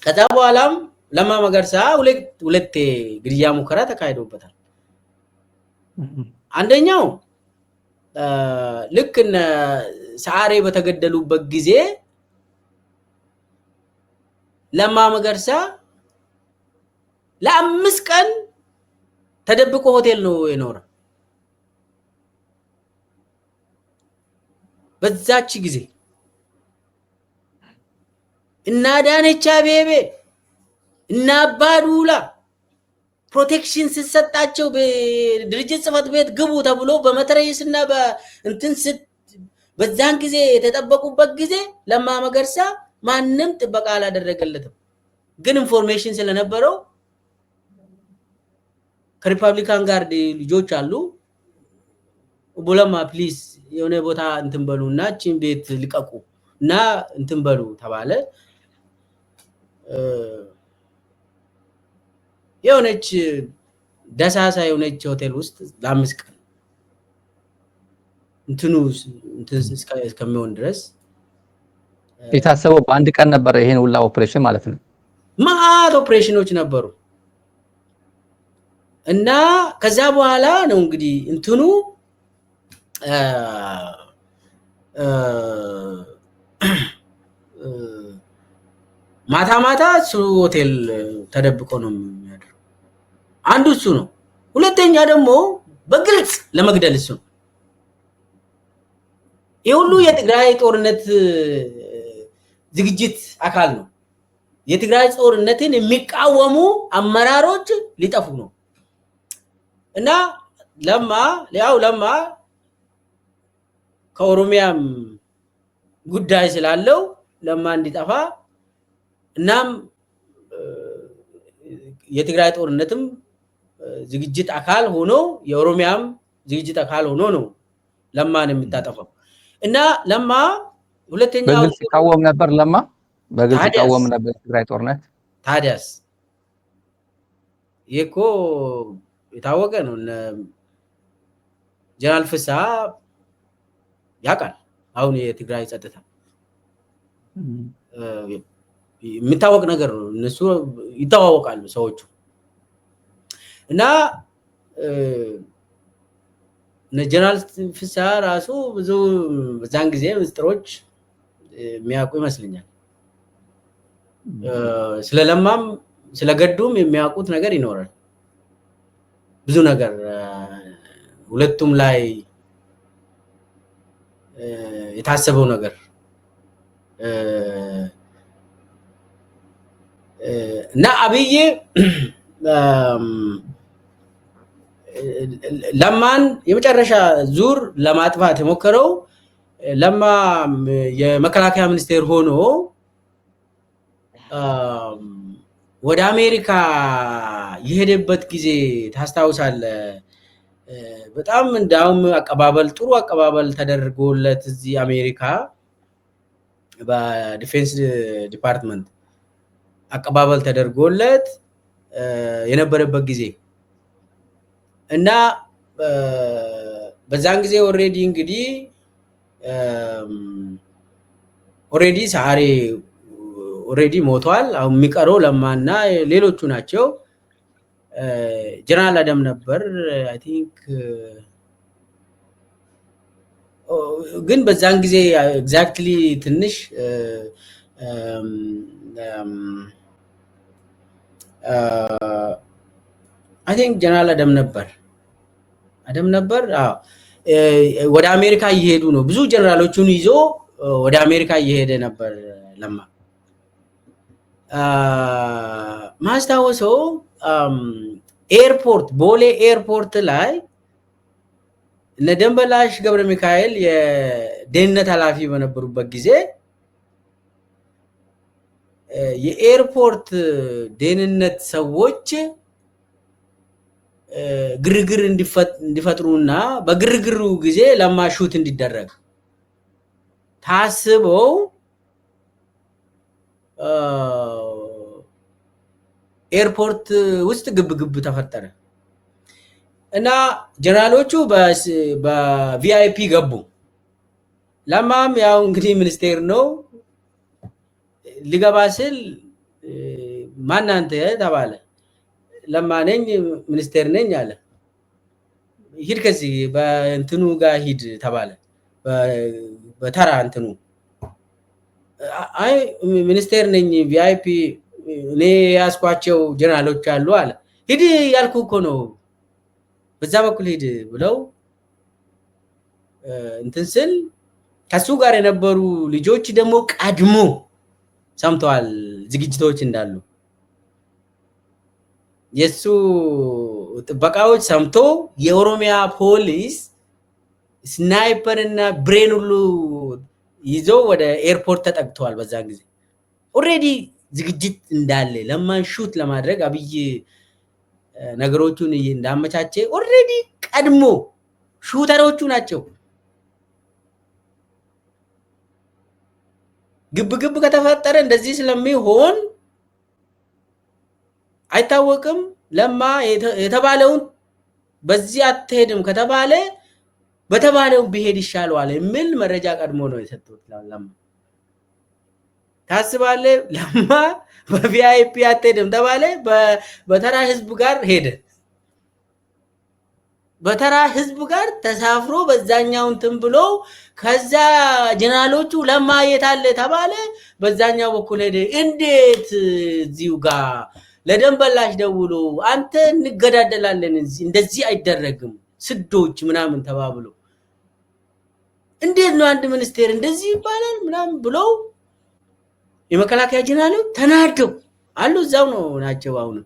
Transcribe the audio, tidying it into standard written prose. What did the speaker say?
ከዛ በኋላም ለማ መገርሳ ሁለት ግድያ ሙከራ ተካሂዶበታል። አንደኛው ልክ እነ ሰዓሬ በተገደሉበት ጊዜ ለማ መገርሳ ለ5 ቀን ተደብቆ ሆቴል ነው የኖረ። በዛች ጊዜ እና ዳነች አቤቤ እና አባዱላ ፕሮቴክሽን ሲሰጣቸው በድርጅት ጽፈት ቤት ግቡ ተብሎ በመትረየስና በእንትን በዛን ጊዜ የተጠበቁበት ጊዜ ለማ መገርሳ ማንም ጥበቃ አላደረገለትም። ግን ኢንፎርሜሽን ስለነበረው ከሪፐብሊካን ጋርድ ልጆች አሉ ቡለማ ፕሊዝ የሆነ ቦታ እንትን በሉና ቺን ቤት ልቀቁ እና እንትን በሉ ተባለ። የሆነች ደሳሳ የሆነች ሆቴል ውስጥ ለ5 ቀን እንትኑ እስከሚሆን ድረስ የታሰበው በአንድ ቀን ነበር ይሄን ሁላ ኦፕሬሽን ማለት ነው። ማአት ኦፕሬሽኖች ነበሩ እና ከዛ በኋላ ነው እንግዲህ እንትኑ ማታ ማታ እሱ ሆቴል ተደብቆ ነው የሚያድረው። አንዱ እሱ ነው። ሁለተኛ ደግሞ በግልጽ ለመግደል እሱ ነው። የሁሉ የትግራይ ጦርነት ዝግጅት አካል ነው። የትግራይ ጦርነትን የሚቃወሙ አመራሮች ሊጠፉ ነው እና ለማ ከኦሮሚያም ጉዳይ ስላለው ለማ እንዲጠፋ እናም የትግራይ ጦርነትም ዝግጅት አካል ሆኖ የኦሮሚያም ዝግጅት አካል ሆኖ ነው ለማን የሚታጠፋው እና ለማ ሁለተኛው በግልጽ ይቃወም ነበር። ለማ በግልጽ ይቃወም ነበር የትግራይ ጦርነት። ታዲያስ ይኮ የታወቀ ነው። ጀነራል ፍስሐ ያውቃል አሁን የትግራይ ጸጥታ የሚታወቅ ነገር ነው። እነሱ ይተዋወቃሉ ሰዎቹ እና ጀነራል ፍስሐ ራሱ ብዙ በዛን ጊዜ ምስጥሮች የሚያውቁ ይመስለኛል። ስለለማም ስለገዱም የሚያውቁት ነገር ይኖራል። ብዙ ነገር ሁለቱም ላይ የታሰበው ነገር እና አብይ ለማን የመጨረሻ ዙር ለማጥፋት የሞከረው ለማ የመከላከያ ሚኒስቴር ሆኖ ወደ አሜሪካ የሄደበት ጊዜ ታስታውሳለህ? በጣም እንዳውም አቀባበል ጥሩ አቀባበል ተደርጎለት እዚህ አሜሪካ በዲፌንስ ዲፓርትመንት አቀባበል ተደርጎለት የነበረበት ጊዜ እና በዛን ጊዜ ኦሬዲ ሰዓሬ ኦሬዲ ሞቷል። አሁን የሚቀረው ለማና ሌሎቹ ናቸው። ጀነራል አደም ነበር አይ ቲንክ ግን በዛን ጊዜ ኤግዛክትሊ ትንሽ አይ ቲንክ ጀነራል አደም ነበር ወደ አሜሪካ እየሄዱ ነው። ብዙ ጀነራሎቹን ይዞ ወደ አሜሪካ እየሄደ ነበር ለማ ማስታወሰው ኤርፖርት ቦሌ ኤርፖርት ላይ ለደንበላሽ ገብረ ሚካኤል የደህንነት ኃላፊ በነበሩበት ጊዜ የኤርፖርት ደህንነት ሰዎች ግርግር እንዲፈጥሩና በግርግሩ ጊዜ ለማሹት እንዲደረግ ታስበው ኤርፖርት ውስጥ ግብግብ ተፈጠረ እና ጀነራሎቹ በቪአይፒ ገቡ። ለማም ያው እንግዲህ ሚኒስቴር ነው ሊገባ ሲል ማን አንተ ተባለ ለማ ነኝ ሚኒስቴር ነኝ አለ ሂድ ከዚህ በእንትኑ ጋር ሂድ ተባለ በተራ እንትኑ አይ ሚኒስቴር ነኝ ቪአይፒ እኔ ያስኳቸው ጀነራሎች አሉ አለ ሂድ ያልኩ እኮ ነው በዛ በኩል ሂድ ብለው እንትን ስል ከሱ ጋር የነበሩ ልጆች ደግሞ ቀድሞ ሰምተዋል ዝግጅቶች እንዳሉ የሱ ጥበቃዎች ሰምቶ የኦሮሚያ ፖሊስ ስናይፐር እና ብሬን ሁሉ ይዞ ወደ ኤርፖርት ተጠግቷል በዛ ጊዜ ኦሬዲ ዝግጅት እንዳለ ለማን ሹት ለማድረግ አብይ ነገሮቹን እንዳመቻቸ ኦሬዲ ቀድሞ ሹተሮቹ ናቸው ግብ ከተፈጠረ እንደዚህ ስለሚሆን አይታወቅም ለማ የተባለውን በዚህ አትሄድም ከተባለ በተባለው ቢሄድ ይሻላል የሚል መረጃ ቀድሞ ነው የሰጡት ለማ ታስባለ ለማ በቪአይፒ አትሄድም ተባለ በተራ ህዝብ ጋር ሄደ በተራ ህዝብ ጋር ተሳፍሮ በዛኛው እንትን ብሎ ከዛ ጀነራሎቹ ለማ የታለ ተባለ በዛኛው በኩል ሄደ እንዴት እዚው ጋር ለደንበላሽ ደውሎ አንተ እንገዳደላለን እንደዚህ አይደረግም ስዶች ምናምን ተባብሎ እንዴት ነው አንድ ሚኒስቴር እንደዚህ ይባላል ምናምን ብሎ የመከላከያ ጀነራሉ ተናደው አሉ እዛው ነው ናቸው አሁን